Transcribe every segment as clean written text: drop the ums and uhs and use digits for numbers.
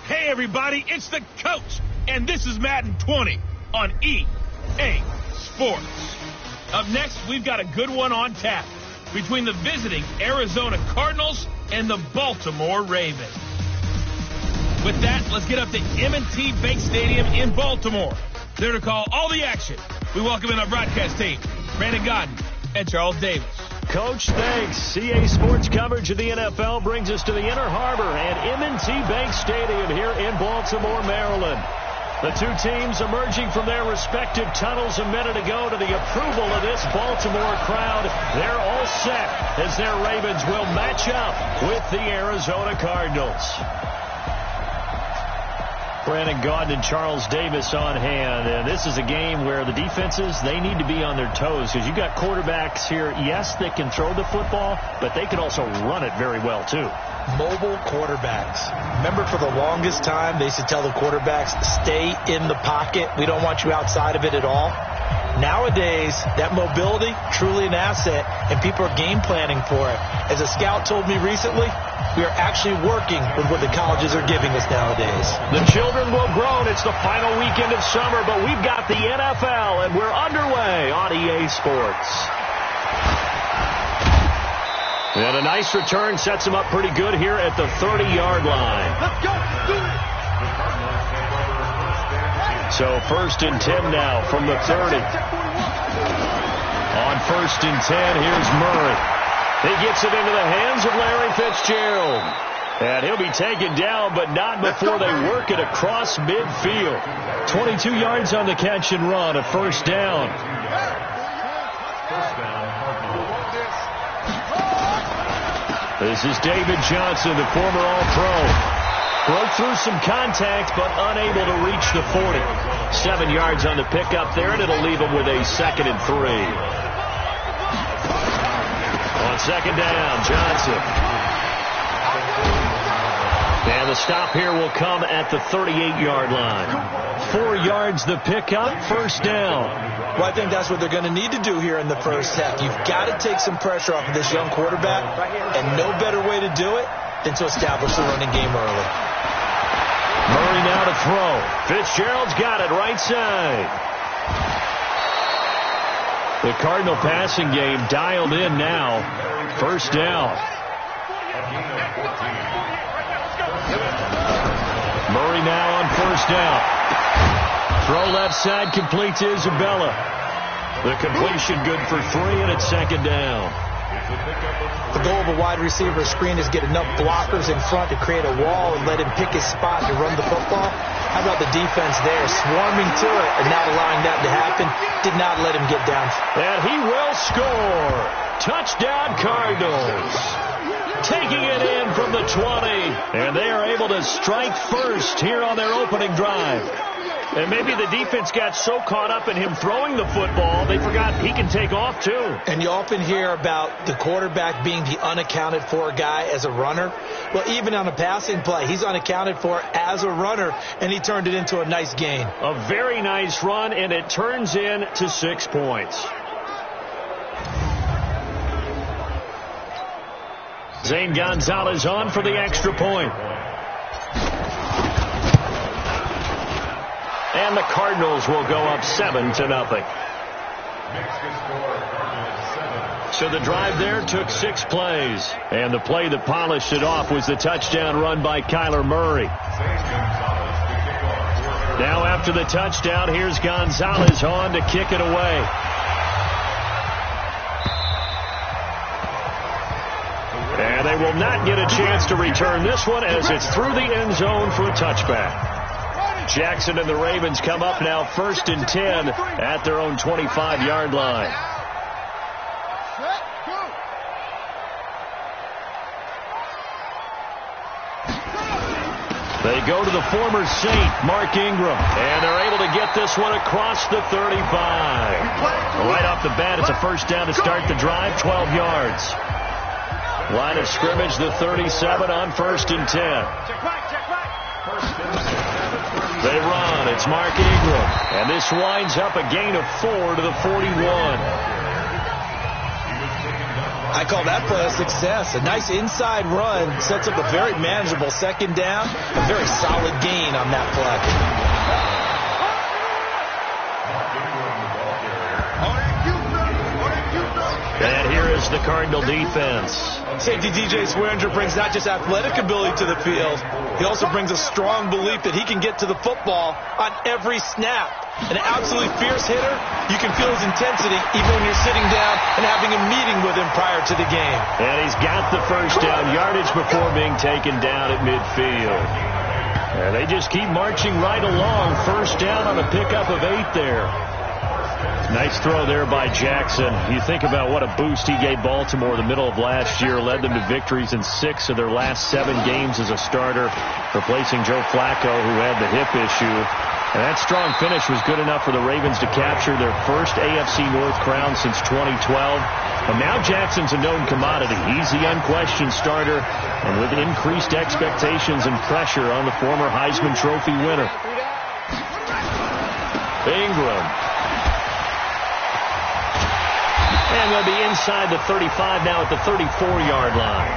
Hey everybody, it's the coach, and this is Madden 20 on EA Sports. Up next, we've got a good one on tap between the visiting Arizona Cardinals and the Baltimore Ravens. With that, let's get up to M&T Bank Stadium in Baltimore. There to call all the action, we welcome in our broadcast team, Brandon Godden and Charles Davis. Coach, thanks. CA Sports coverage of the NFL brings us to the Inner Harbor and M&T Bank Stadium here in Baltimore, Maryland. The two teams emerging from their respective tunnels a minute ago to the approval of this Baltimore crowd. They're all set as their Ravens will match up with the Arizona Cardinals. Brandon Gaudin and Charles Davis on hand. And this is a game where the defenses, they need to be on their toes because you've got quarterbacks here, yes, that can throw the football, but they can also run it very well, too. Mobile quarterbacks. Remember, for the longest time, they used to tell the quarterbacks, stay in the pocket. We don't want you outside of it at all. Nowadays, that mobility, truly an asset, and people are game planning for it. As a scout told me recently, we are actually working with what the colleges are giving us nowadays. The children will grow. It's the final weekend of summer, but we've got the NFL, and we're underway on EA Sports. And a nice return sets him up pretty good here at the 30-yard line. Let's go. Do it. So 1st and 10 now from the 30. On 1st and 10, here's Murray. He gets it into the hands of Larry Fitzgerald. And he'll be taken down, but not before they work it across midfield. 22 yards on the catch and run, a first down. This is David Johnson, the former All-Pro. Broke through some contact, but unable to reach the 40. 7 yards on the pickup there, and it'll leave him with a 2nd and 3. On 2nd down, Johnson. And the stop here will come at the 38-yard line. 4 yards the pickup, first down. Well, I think that's what they're going to need to do here in the first half. You've got to take some pressure off of this young quarterback, and no better way to do it than to establish the running game early. Murray now to throw. Fitzgerald's got it right side. The Cardinal passing game dialed in now. First down. Murray now on first down. Throw left side, complete to Isabella. The completion good for 3, and it's 2nd down. The goal of a wide receiver screen is get enough blockers in front to create a wall and let him pick his spot to run the football. How about the defense there, swarming to it and not allowing that to happen? Did not let him get down. And he will score. Touchdown Cardinals. Taking it in from the 20. And they are able to strike first here on their opening drive. And maybe the defense got so caught up in him throwing the football, they forgot he can take off too. And you often hear about the quarterback being the unaccounted for guy as a runner. Well, even on a passing play, he's unaccounted for as a runner, and he turned it into a nice gain. A very nice run, and it turns into 6 points. Zane Gonzalez on for the extra point. And the Cardinals will go up 7-0. So the drive there took 6 plays. And the play that polished it off was the touchdown run by Kyler Murray. Now after the touchdown, here's Gonzalez on to kick it away. And they will not get a chance to return this one as it's through the end zone for a touchback. Jackson and the Ravens come up now 1st and 10 at their own 25-yard line. They go to the former Saint, Mark Ingram, and they're able to get this one across the 35. Right off the bat, it's a first down to start the drive, 12 yards. Line of scrimmage, the 37 on 1st and 10. They run. It's Mark Ingram. And this winds up a gain of 4 to the 41. I call that play a success. A nice inside run sets up a very manageable second down. A very solid gain on that play. And here is the Cardinal defense. Safety DJ Swearinger brings not just athletic ability to the field, he also brings a strong belief that he can get to the football on every snap. An absolutely fierce hitter, you can feel his intensity even when you're sitting down and having a meeting with him prior to the game. And he's got the first down yardage before being taken down at midfield. And they just keep marching right along. First down on a pickup of 8 there. Nice throw there by Jackson. You think about what a boost he gave Baltimore the middle of last year. Led them to victories in 6 of their last 7 games as a starter, replacing Joe Flacco, who had the hip issue. And that strong finish was good enough for the Ravens to capture their first AFC North crown since 2012. And now Jackson's a known commodity. He's the unquestioned starter, and with increased expectations and pressure on the former Heisman Trophy winner. Ingram. And they'll be inside the 35 now at the 34-yard line.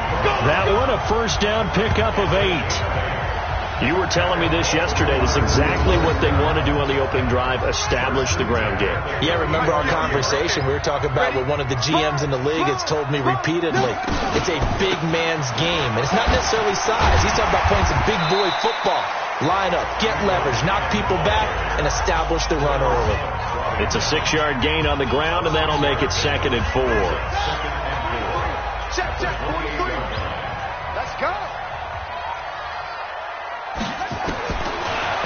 That one a first down pickup of 8. You were telling me this yesterday. This is exactly what they want to do on the opening drive, establish the ground game. Yeah, remember our conversation? We were talking about what one of the GMs in the league has told me repeatedly. It's a big man's game, and it's not necessarily size. He's talking about playing some big boy football. Line up, get leverage, knock people back, and establish the run early. It's a 6-yard gain on the ground, and that'll make it 2nd and 4. Check, 43. Let's go.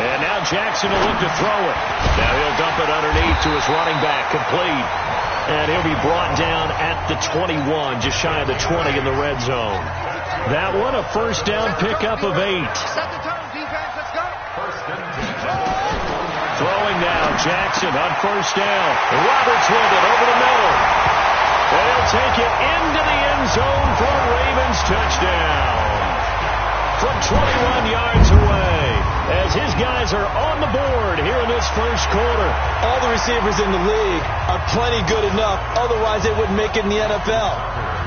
And now Jackson will look to throw it. Now he'll dump it underneath to his running back, complete. And he'll be brought down at the 21, just shy of the 20 in the red zone. That one a first down pickup of 8. Set the tone, defense. Let's go. Throwing now, Jackson on first down. Roberts with it over the middle. They'll take it into the end zone for a Ravens touchdown. From 21 yards away, as his guys are on the board here in this first quarter. All the receivers in the league are plenty good enough, otherwise they wouldn't make it in the NFL.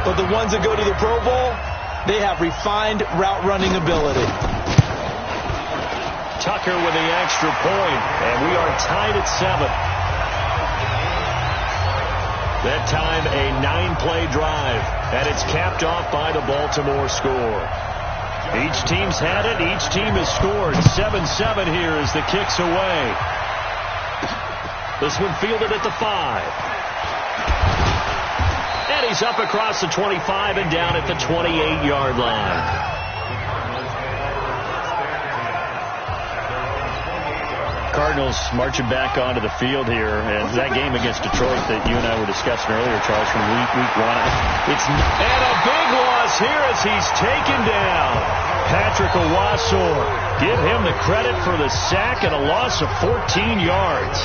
But the ones that go to the Pro Bowl, they have refined route running ability. Tucker with the extra point, and we are tied at 7. That time a 9-play drive, and it's capped off by the Baltimore score. Each team's had it. Each team has scored. 7-7 here as the kick's away. This one fielded at the 5. And he's up across the 25 and down at the 28-yard line. Cardinals marching back onto the field here, and that game against Detroit that you and I were discussing earlier, Charles, from week 1. And a big loss here as he's taken down. Patrick Owasor, give him the credit for the sack and a loss of 14 yards.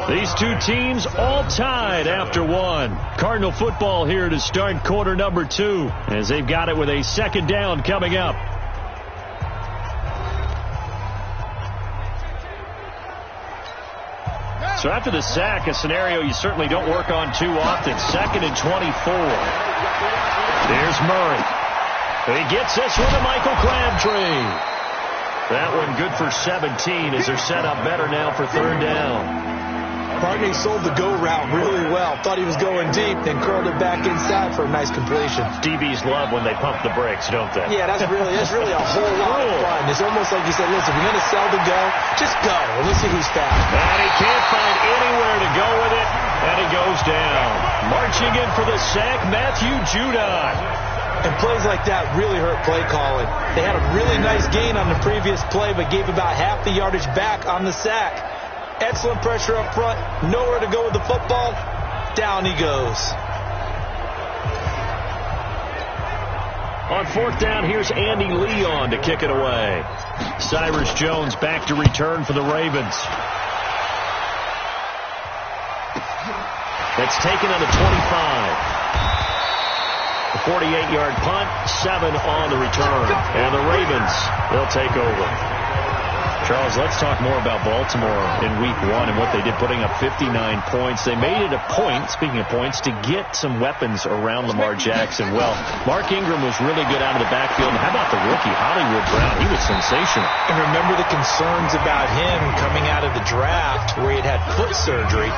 These two teams all tied after 1. Cardinal football here to start quarter number 2 as they've got it with a second down coming up. So after the sack, a scenario you certainly don't work on too often. 2nd and 24. There's Murray. He gets this one to Michael Crabtree. That one good for 17 as they're set up better now for 3rd down. Barney sold the go route really well. Thought he was going deep, then curled it back inside for a nice completion. DBs love when they pump the brakes, don't they? Yeah, that's really a whole lot of fun. It's almost like you said, listen, we're going to sell the go. Just go, and let's see who's fast. And he can't find anywhere to go with it, and he goes down. Marching in for the sack, Matthew Judon. And plays like that really hurt play calling. They had a really nice gain on the previous play, but gave about half the yardage back on the sack. Excellent pressure up front. Nowhere to go with the football. Down he goes. On fourth down, here's Andy Leon to kick it away. Cyrus Jones back to return for the Ravens. It's taken on the 25. The 48-yard punt, 7 on the return. And the Ravens, they'll take over. Charles, let's talk more about Baltimore in Week 1 and what they did, putting up 59 points. They made it a point, speaking of points, to get some weapons around Lamar Jackson. Well, Mark Ingram was really good out of the backfield. And how about the rookie, Hollywood Brown? He was sensational. And remember the concerns about him coming out of the draft where he had foot surgery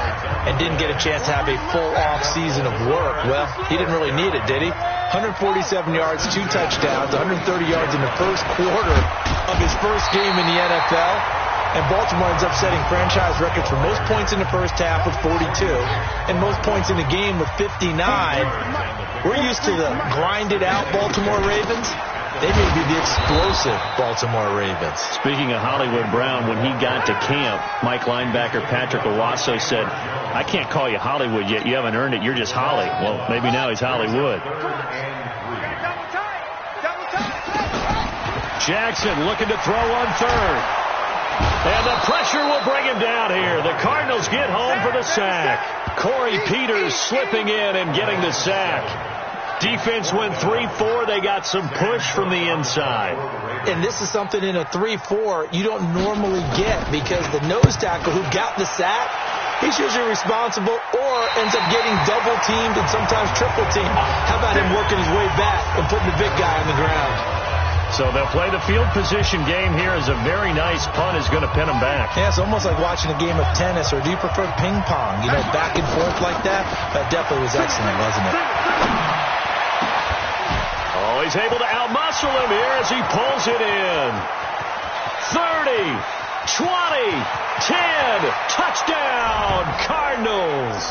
and didn't get a chance to have a full off season of work. Well, he didn't really need it, did he? 147 yards, 2 touchdowns, 130 yards in the first quarter of his first game in the NFL. And Baltimore ends up setting franchise records for most points in the first half with 42 and most points in the game with 59. We're used to the grinded-out Baltimore Ravens. They may be the explosive Baltimore Ravens. Speaking of Hollywood Brown, when he got to camp, Mike linebacker Patrick Owasso said, I can't call you Hollywood yet. You haven't earned it. You're just Holly. Well, maybe now he's Hollywood. Jackson looking to throw on third. And the pressure will bring him down here. The Cardinals get home for the sack. Corey Peters slipping in and getting the sack. Defense went 3-4. They got some push from the inside. And this is something in a 3-4 you don't normally get because the nose tackle who got the sack, he's usually responsible or ends up getting double teamed and sometimes triple teamed. How about him working his way back and putting the big guy on the ground? So they'll play the field position game here as a very nice punt is going to pin them back. Yeah, it's almost like watching a game of tennis, or do you prefer ping pong? You know, back and forth like that? That definitely was excellent, wasn't it? Oh, he's able to outmuscle him here as he pulls it in. 30, 20, 10, touchdown, Cardinals.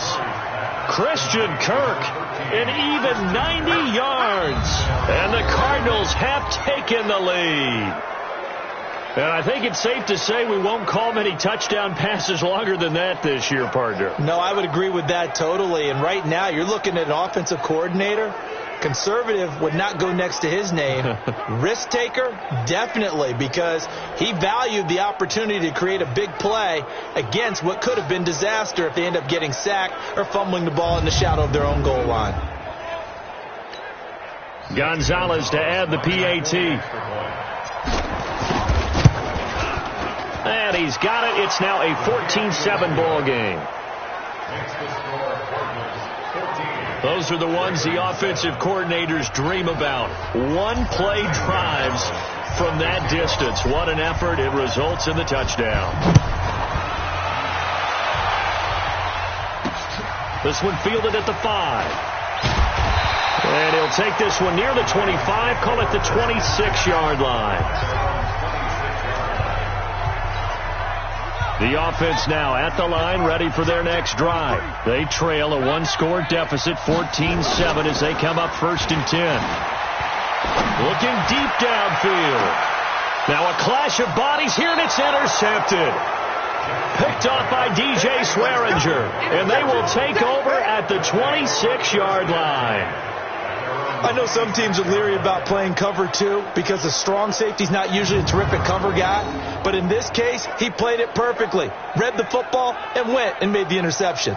Christian Kirk, an even 90 yards. And the Cardinals have taken the lead. And I think it's safe to say we won't call many touchdown passes longer than that this year, partner. No, I would agree with that totally. And right now, you're looking at an offensive coordinator. Conservative would not go next to his name. Risk taker, definitely, because he valued the opportunity to create a big play against what could have been disaster if they end up getting sacked or fumbling the ball in the shadow of their own goal line. Gonzalez to add the PAT. And he's got it. It's now a 14-7 ball game. Those are the ones the offensive coordinators dream about. One-play drives from that distance. What an effort. It results in the touchdown. This one fielded at the 5. And he'll take this one near the 25, call it the 26-yard line. The offense now at the line, ready for their next drive. They trail a 1-score deficit, 14-7, as they come up 1st and 10. Looking deep downfield. Now a clash of bodies here, and it's intercepted. Picked off by DJ Swearinger, and they will take over at the 26-yard line. I know some teams are leery about playing cover 2 because the strong safety's not usually a terrific cover guy. But in this case, he played it perfectly. Read the football and went and made the interception.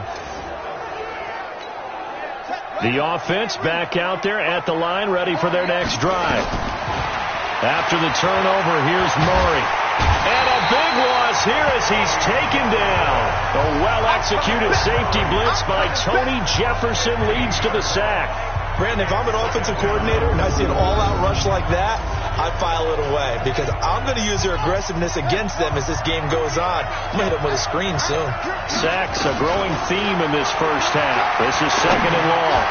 The offense back out there at the line, ready for their next drive. After the turnover, here's Murray. And a big loss here as he's taken down. A well-executed safety blitz by Tony Jefferson leads to the sack. Brandon, if I'm an offensive coordinator and I see an all-out rush like that, I file it away because I'm going to use their aggressiveness against them as this game goes on. I'm going to hit them with a screen soon. Sacks, a growing theme in this first half. This is 2nd and long.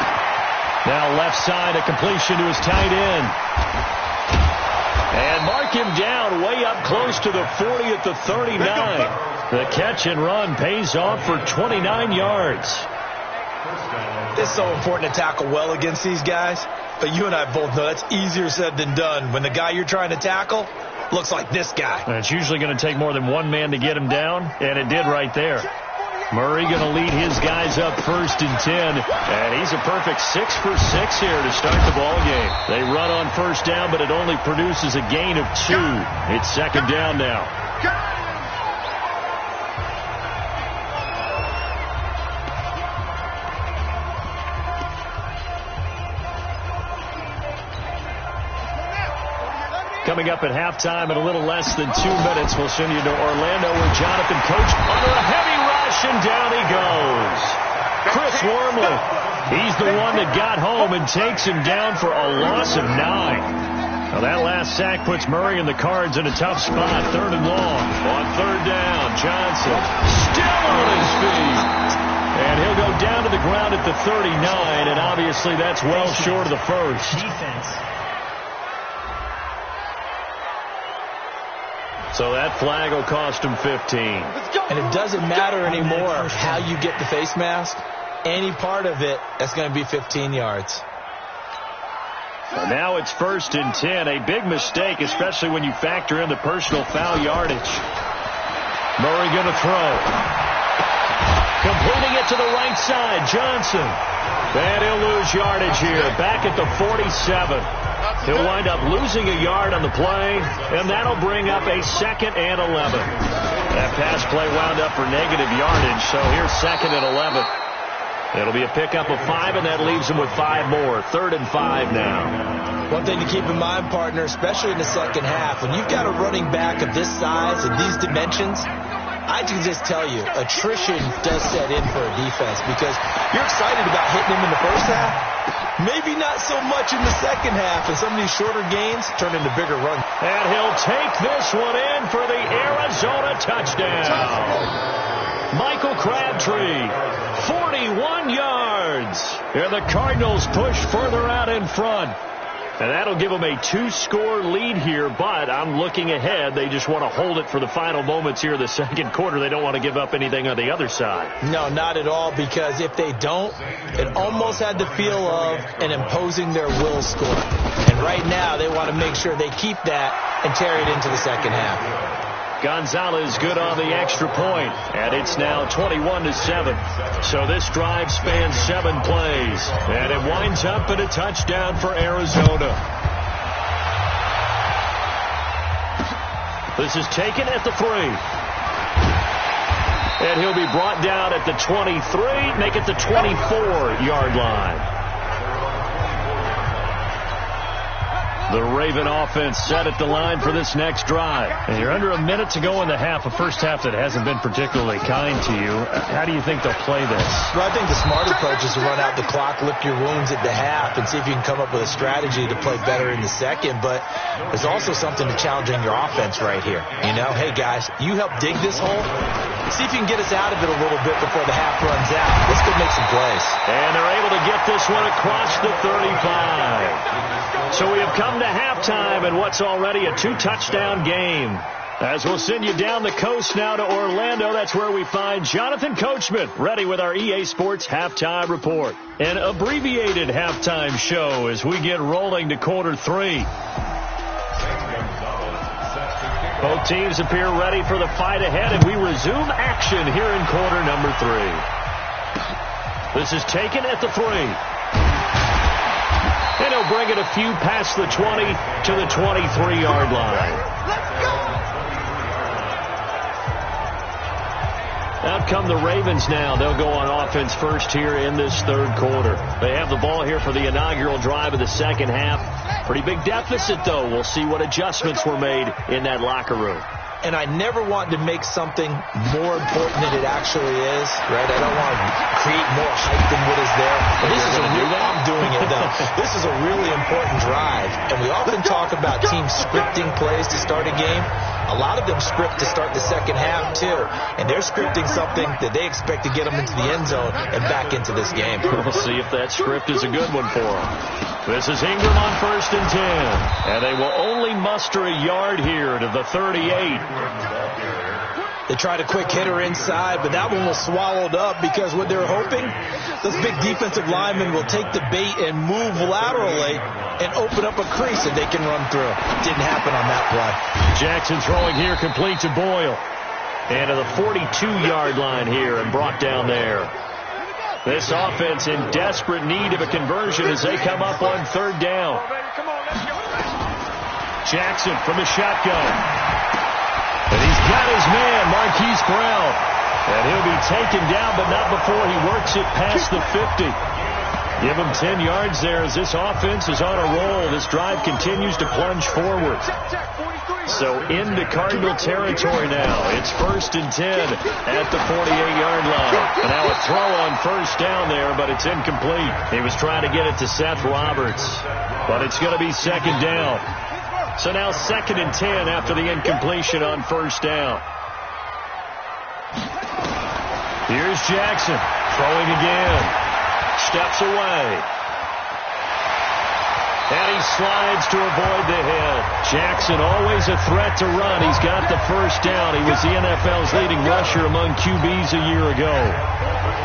Now left side, a completion to his tight end. And mark him down way up close to the 40 at the 39. The catch and run pays off for 29 yards. It's so important to tackle well against these guys, but you and I both know that's easier said than done when the guy you're trying to tackle looks like this guy. And it's usually going to take more than one man to get him down, and it did right there. Murray going to lead his guys up 1st and 10. And he's a perfect 6 for 6 here to start the ball game. They run on 1st down, but it only produces a gain of 2. It's 2nd down now. Coming up at halftime in a little less than 2 minutes, we'll send you to Orlando where Jonathan Coach under a heavy rush, and down he goes. Chris Wormley, he's the one that got home and takes him down for a loss of 9. Now that last sack puts Murray and the Cards in a tough spot. 3rd and long. On 3rd down, Johnson still on his feet. And he'll go down to the ground at the 39, and obviously that's well short of the first. Defense. So that flag will cost him 15. And it doesn't matter anymore how you get the face mask. Any part of it, that's going to be 15 yards. And now it's 1st and 10. A big mistake, especially when you factor in the personal foul yardage. Murray going to throw. Completing it to the right side. Johnson. And he'll lose yardage here. Back at the 47. He'll wind up losing a yard on the play, and that'll bring up a 2nd and 11. That pass play wound up for negative yardage, so here's 2nd and 11. It'll be a pickup of 5, and that leaves him with 5 more. 3rd and 5 now. One thing to keep in mind, partner, especially in the second half, when you've got a running back of this size and these dimensions, I can just tell you, attrition does set in for a defense because you're excited about hitting him in the first half. Maybe not so much in the second half, and some of these shorter gains turn into bigger runs. And he'll take this one in for the Arizona touchdown. Michael Crabtree, 41 yards. And the Cardinals push further out in front. And that'll give them a 2-score lead here, but I'm looking ahead. They just want to hold it for the final moments here in the second quarter. They don't want to give up anything on the other side. No, not at all, because if they don't, it almost had the feel of an imposing their will score. And right now, they want to make sure they keep that and carry it into the second half. Gonzalez good on the extra point, and it's now 21-7. So this drive spans 7 plays, and it winds up in a touchdown for Arizona. This is taken at the 3. And he'll be brought down at the 23, make it the 24-yard line. The Raven offense set at the line for this next drive. And you're under a minute to go in the half, a first half that hasn't been particularly kind to you. How do you think they'll play this? Well, I think the smart approach is to run out the clock, lick your wounds at the half, and see if you can come up with a strategy to play better in the second. But there's also something to challenging your offense right here. You know, hey, guys, you help dig this hole. See if you can get us out of it a little bit before the half runs out. Let's go make some plays. And they're able to get this one across the 35. So we have come to halftime in what's already a 2-touchdown game. As we'll send you down the coast now to Orlando, that's where we find Jonathan Coachman ready with our EA Sports Halftime Report. An abbreviated halftime show as we get rolling to quarter 3. Both teams appear ready for the fight ahead, and we resume action here in quarter number 3. This is taken at the 3. And he'll bring it a few past the 20 to the 23-yard line. Out come the Ravens now. They'll go on offense first here in this third quarter. They have the ball here for the inaugural drive of the second half. Pretty big deficit, though. We'll see what adjustments were made in that locker room. And I never want to make something more important than it actually is, right? I don't want to create more hype than what is there. But this is I'm doing it, though. This is a really important drive. And we often talk about teams scripting plays to start a game. A lot of them script to start the second half, too. And they're scripting something that they expect to get them into the end zone and back into this game. We'll see if that script is a good one for them. This is Ingram on 1st and 10. And they will only muster a yard here to the 38. They tried a quick hitter inside, but that one was swallowed up because what they're hoping, those big defensive linemen will take the bait and move laterally and open up a crease that they can run through. Didn't happen on that play. Jackson throwing here complete to Boyle. And to the 42-yard line here and brought down there. This offense in desperate need of a conversion as they come up on third down. Jackson from the shotgun. And he's got his man, Marquise Brown. And he'll be taken down, but not before he works it past the 50. Give him 10 yards there as this offense is on a roll. This drive continues to plunge forward. So into Cardinal territory now. It's 1st and 10 at the 48-yard line. And now a throw on first down there, but it's incomplete. He was trying to get it to Seth Roberts, but it's going to be 2nd down. So now 2nd and 10 after the incompletion on first down. Here's Jackson throwing again. Steps away. And he slides to avoid the hit. Jackson always a threat to run. He's got the first down. He was the NFL's leading rusher among QBs a year ago.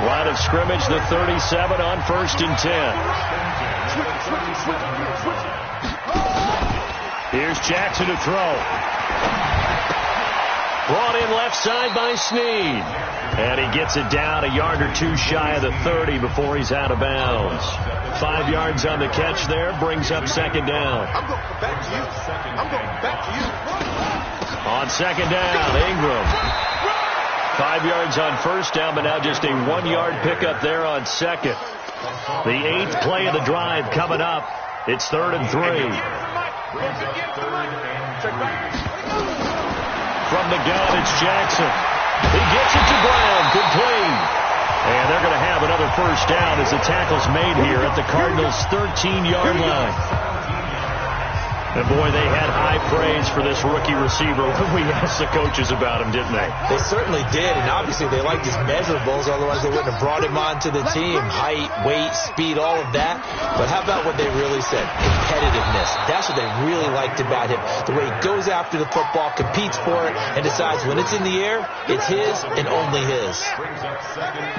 Line of scrimmage, the 37 on 1st and 10. Here's Jackson to throw. Brought in left side by Snead. And he gets it down a yard or two shy of the 30 before he's out of bounds. 5 yards on the catch there, brings up 2nd down. I'm going back to you. I'm going back to you. On 2nd down, Ingram. 5 yards on first down, but now just a 1-yard pickup there on 2nd. The 8th play of the drive coming up. It's 3rd and 3. From the gun, it's Jackson. He gets it to Brown, complete. And they're going to have another first down as the tackle's made here at the Cardinals' 13-yard line. And boy, they had high praise for this rookie receiver when we asked the coaches about him, didn't they? They certainly did, and obviously they liked his measurables, otherwise they wouldn't have brought him onto the team. Height, weight, speed, all of that. But how about what they really said? Competitiveness. That's what they really liked about him. The way he goes after the football, competes for it, and decides when it's in the air, it's his and only his.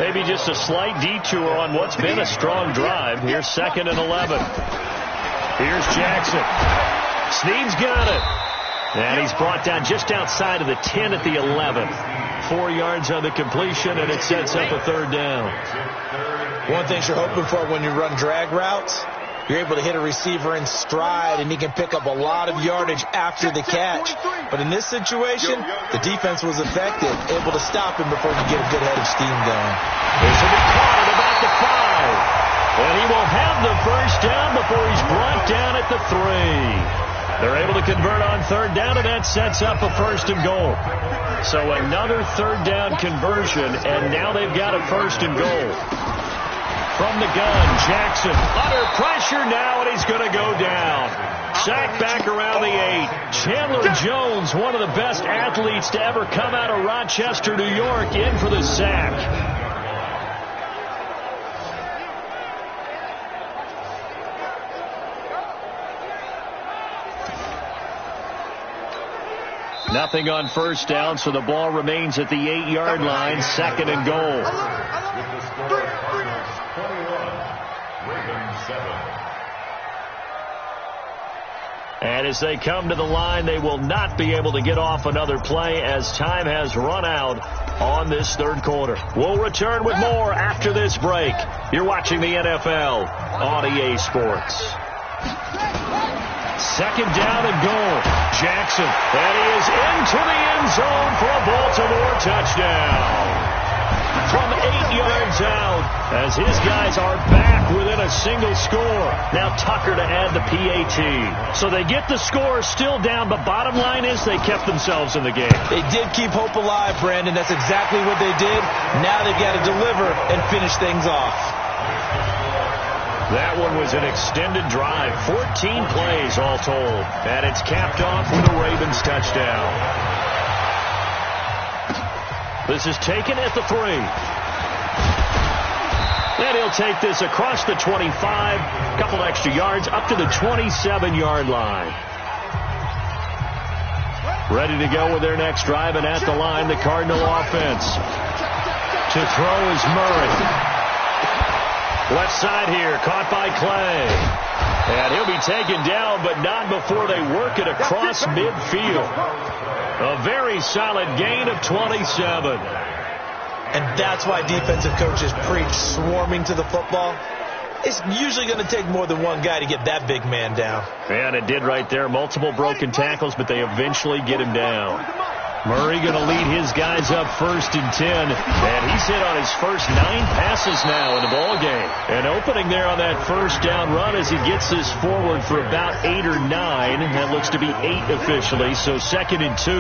Maybe just a slight detour on what's been a strong drive. Here's 2nd and 11. Here's Jackson. Snead's got it. And he's brought down just outside of the 10 at the 11. 4 yards on the completion, and it sets up a 3rd down. One thing you're hoping for when you run drag routes, you're able to hit a receiver in stride, and he can pick up a lot of yardage after the catch. But in this situation, the defense was effective, able to stop him before he get a good head of steam going. This will be caught at about the 5. And he will have the first down before he's brought down at the 3. They're able to convert on 3rd down, and that sets up a 1st and goal. So another 3rd down conversion, and now they've got a 1st and goal. From the gun, Jackson under pressure now, and he's going to go down. Sacked back around the 8. Chandler Jones, one of the best athletes to ever come out of Rochester, New York, in for the sack. Nothing on first down, so the ball remains at the 8-yard line, 2nd and goal. And as they come to the line, they will not be able to get off another play as time has run out on this 3rd quarter. We'll return with more after this break. You're watching the NFL on EA Sports. 2nd down and goal. Jackson, and he is into the end zone for a Baltimore touchdown. From 8 yards out, as his guys are back within a single score. Now Tucker to add the PAT. So they get the score still down, but bottom line is they kept themselves in the game. They did keep hope alive, Brandon. That's exactly what they did. Now they've got to deliver and finish things off. That one was an extended drive, 14 plays all told, and it's capped off with a Ravens touchdown. This is taken at the 3. And he'll take this across the 25, a couple extra yards, up to the 27-yard line. Ready to go with their next drive, and at the line, the Cardinal offense. To throw is Murray. Left side here, caught by Clay. And he'll be taken down, but not before they work it across midfield. A very solid gain of 27. And that's why defensive coaches preach swarming to the football. It's usually going to take more than one guy to get that big man down. And it did right there. Multiple broken tackles, but they eventually get him down. Murray going to lead his guys up 1st and 10. And he's hit on his first 9 passes now in the ball game. And opening there on that first down run as he gets this forward for about 8 or 9. That looks to be 8 officially, so 2nd and 2.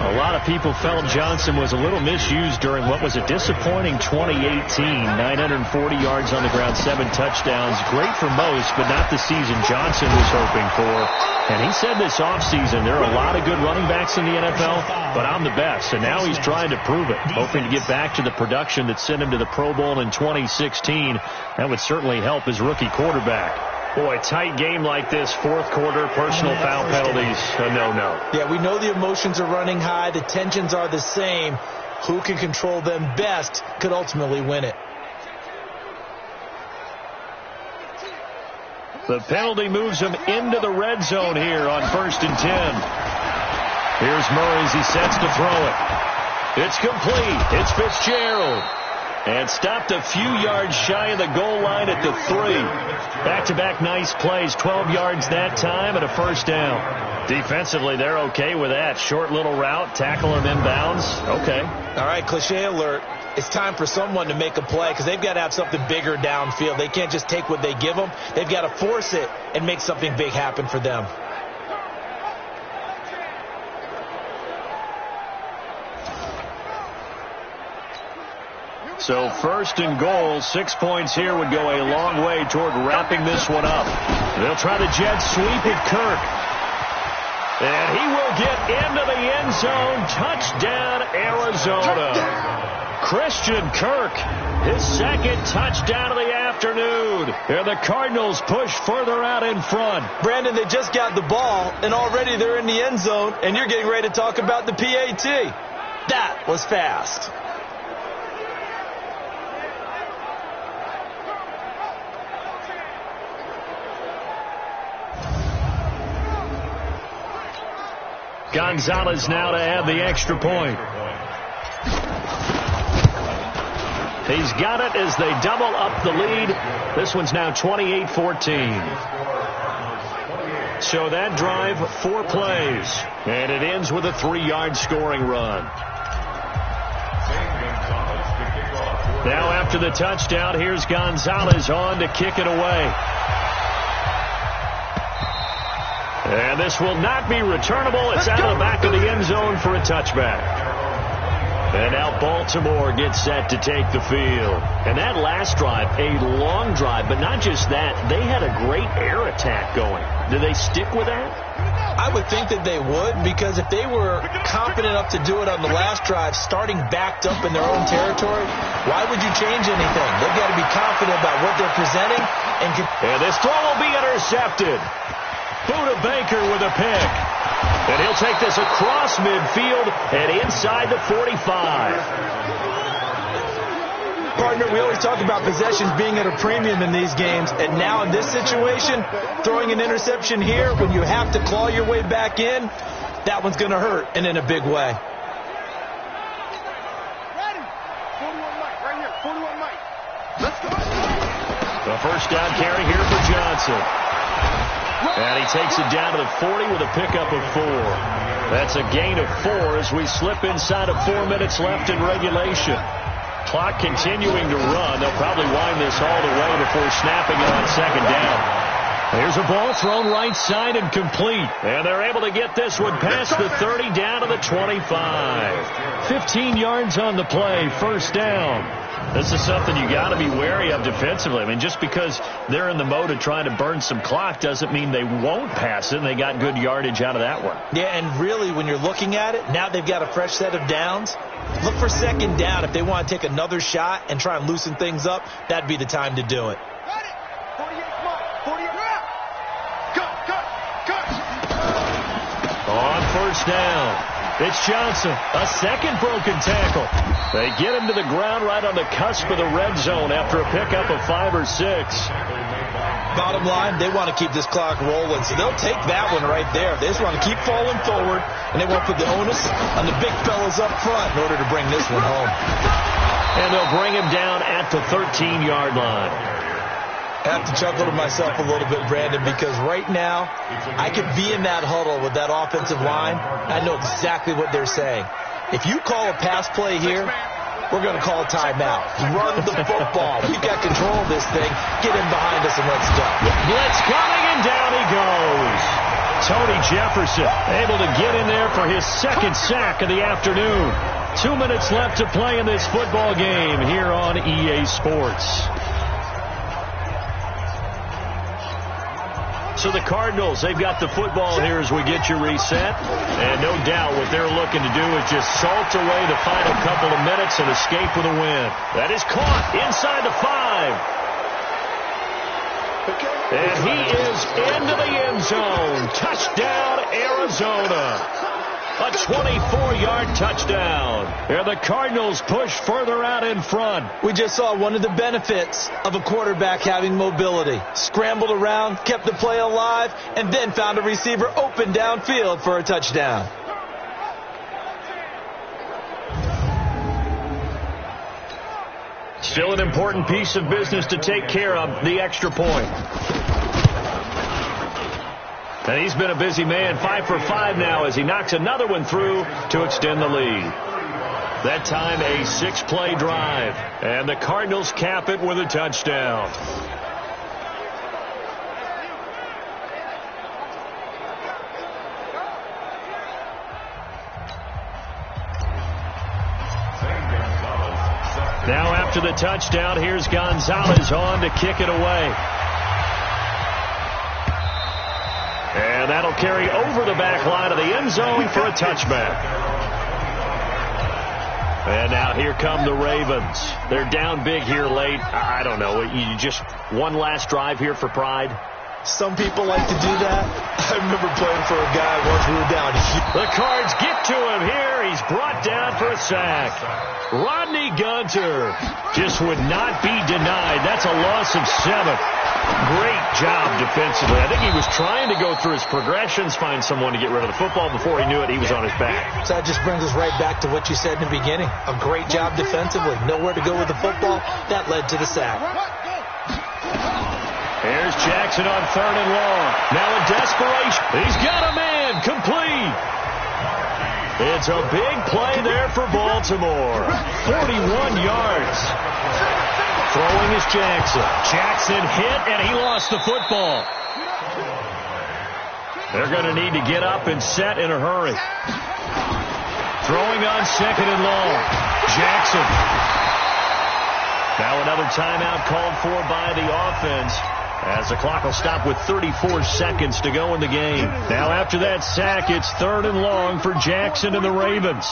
A lot of people felt Johnson was a little misused during what was a disappointing 2018. 940 yards on the ground, 7 touchdowns. Great for most, but not the season Johnson was hoping for. And he said this offseason there are a lot of good running backs in the NFL, but I'm the best. And now he's trying to prove it, hoping to get back to the production that sent him to the Pro Bowl in 2016. That would certainly help his rookie quarterback. Boy, tight game like this, 4th quarter, personal foul penalties, no. Yeah, we know the emotions are running high. The tensions are the same. Who can control them best could ultimately win it. The penalty moves him into the red zone here on 1st and 10. Here's Murray as he sets to throw it. It's complete. It's Fitzgerald. And stopped a few yards shy of the goal line at the 3. Back-to-back nice plays. 12 yards that time and a 1st down. Defensively, they're okay with that. Short little route, tackle him inbounds. Okay. All right, cliche alert. It's time for someone to make a play because they've got to have something bigger downfield. They can't just take what they give them. They've got to force it and make something big happen for them. So 1st and goal, 6 points here would go a long way toward wrapping this one up. They'll try the jet sweep with Kirk. And he will get into the end zone. Touchdown, Arizona. Christian Kirk, his 2nd touchdown of the afternoon. And the Cardinals push further out in front. Brandon, they just got the ball, and already they're in the end zone, and you're getting ready to talk about the PAT. That was fast. Gonzalez now to add the extra point. He's got it as they double up the lead. This one's now 28-14. So that drive, 4 plays. And it ends with a 3-yard scoring run. Now after the touchdown, here's Gonzalez on to kick it away. And this will not be returnable. It's out of the back of the end zone for a touchback. And now Baltimore gets set to take the field. And that last drive, a long drive, but not just that. They had a great air attack going. Do they stick with that? I would think that they would, because if they were confident enough to do it on the last drive, starting backed up in their own territory, why would you change anything? They've got to be confident about what they're presenting. And this throw will be intercepted. Buda Baker with a pick. And he'll take this across midfield and inside the 45. Partner, we always talk about possessions being at a premium in these games. And now in this situation, throwing an interception here when you have to claw your way back in, that one's going to hurt, and in a big way. Ready? 41 Mike, right here. 41 Mike. Let's go. The 1st down carry here for Johnson. And he takes it down to the 40 with a pickup of 4. That's a gain of 4 as we slip inside of 4 minutes left in regulation. Clock continuing to run. They'll probably wind this all the way before snapping it on 2nd down. Here's a ball thrown right side and complete. And they're able to get this one past the 30 down to the 25. 15 yards on the play, 1st down. This is something you got to be wary of defensively. I mean, just because they're in the mode of trying to burn some clock doesn't mean they won't pass it. And they got good yardage out of that one. Yeah, and really, when you're looking at it, now they've got a fresh set of downs. Look for 2nd down. If they want to take another shot and try and loosen things up, that'd be the time to do it. 48 Mike. 48 Mike. Go. On first down. It's Johnson, a second broken tackle. They get him to the ground right on the cusp of the red zone after a pickup of 5 or 6. Bottom line, they want to keep this clock rolling, so they'll take that one right there. They just want to keep falling forward, and they won't put the onus on the big fellas up front in order to bring this one home. And they'll bring him down at the 13-yard line. I have to chuckle to myself a little bit, Brandon, because right now I could be in that huddle with that offensive line. I know exactly what they're saying. If you call a pass play here, we're going to call a timeout. Run the football. We've got control of this thing. Get in behind us and let's go. Blitz coming, and down he goes. Tony Jefferson able to get in there for his second sack of the afternoon. 2 minutes left to play in this football game here on EA Sports. So the Cardinals, they've got the football here as we get you reset. And no doubt what they're looking to do is just salt away the final couple of minutes and escape with a win. That is caught inside the 5. And he is into the end zone. Touchdown, Arizona. A 24-yard touchdown. And the Cardinals push further out in front. We just saw one of the benefits of a quarterback having mobility. Scrambled around, kept the play alive, and then found a receiver open downfield for a touchdown. Still an important piece of business to take care of, the extra point. And he's been a busy man, 5 for 5 now as he knocks another one through to extend the lead. That time a 6-play drive. And the Cardinals cap it with a touchdown. Now after the touchdown, here's Gonzalez on to kick it away. And that'll carry over the back line of the end zone for a touchback. And now here come the Ravens. They're down big here late. I don't know. You just one last drive here for pride? Some people like to do that. I remember playing for a guy once we were down. The Cards get to him here. He's brought down for a sack. Rodney Gunter just would not be denied. That's a loss of 7. Great job defensively. I think he was trying to go through his progressions, find someone to get rid of the football. Before he knew it, he was on his back. So that just brings us right back to what you said in the beginning. A great job defensively. Nowhere to go with the football. That led to the sack. Here's Jackson on 3rd and long. Now in desperation. He's got a man. Complete. It's a big play there for Baltimore. 41 yards. Throwing is Jackson. Jackson hit, and he lost the football. They're going to need to get up and set in a hurry. Throwing on 2nd and long. Jackson. Now another timeout called for by the offense, as the clock will stop with 34 seconds to go in the game. Now after that sack, it's 3rd and long for Jackson and the Ravens.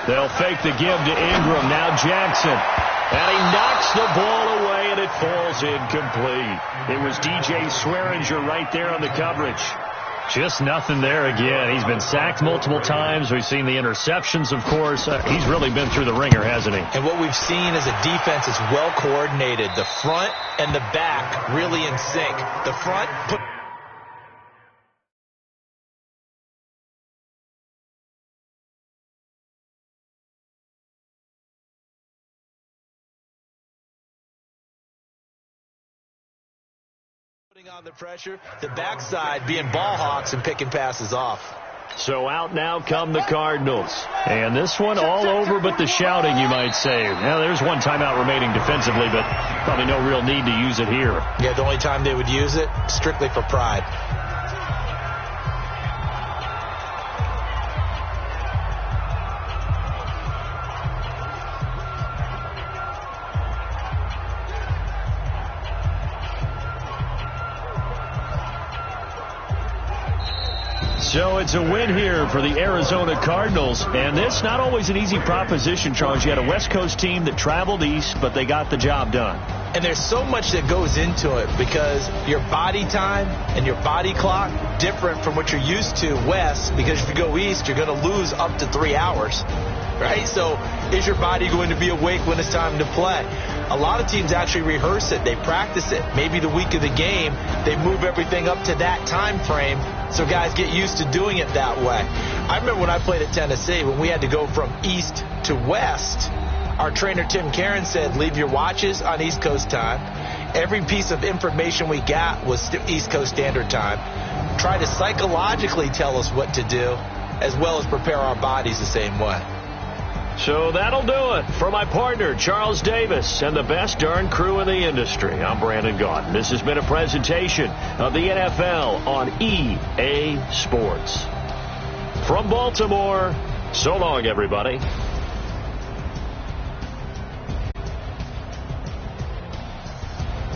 They'll fake the give to Ingram. Now Jackson. And he knocks the ball away, and it falls incomplete. It was DJ Swearinger right there on the coverage. Just nothing there again. He's been sacked multiple times. We've seen the interceptions, of course. He's really been through the ringer, hasn't he? And what we've seen is a defense that's well coordinated. The front and the back really in sync. The front put on the pressure, the backside being ball hawks and picking passes off. So out now come the Cardinals. And this one all over but the shouting, you might say. Now there's one timeout remaining defensively, but probably no real need to use it here. Yeah, the only time they would use it, strictly for pride. So it's a win here for the Arizona Cardinals, and it's not always an easy proposition, Charles. You had a West Coast team that traveled east, but they got the job done. And there's so much that goes into it because your body time and your body clock different from what you're used to west, because if you go east, you're going to lose up to 3 hours, right? So is your body going to be awake when it's time to play? A lot of teams actually rehearse it. They practice it. Maybe the week of the game, they move everything up to that time frame so guys get used to doing it that way. I remember when I played at Tennessee, when we had to go from east to west, our trainer Tim Karen said, leave your watches on East Coast time. Every piece of information we got was East Coast Standard Time. Try to psychologically tell us what to do, as well as prepare our bodies the same way. So that'll do it. For my partner, Charles Davis, and the best darn crew in the industry, I'm Brandon Gaudin. This has been a presentation of the NFL on EA Sports. From Baltimore, so long, everybody.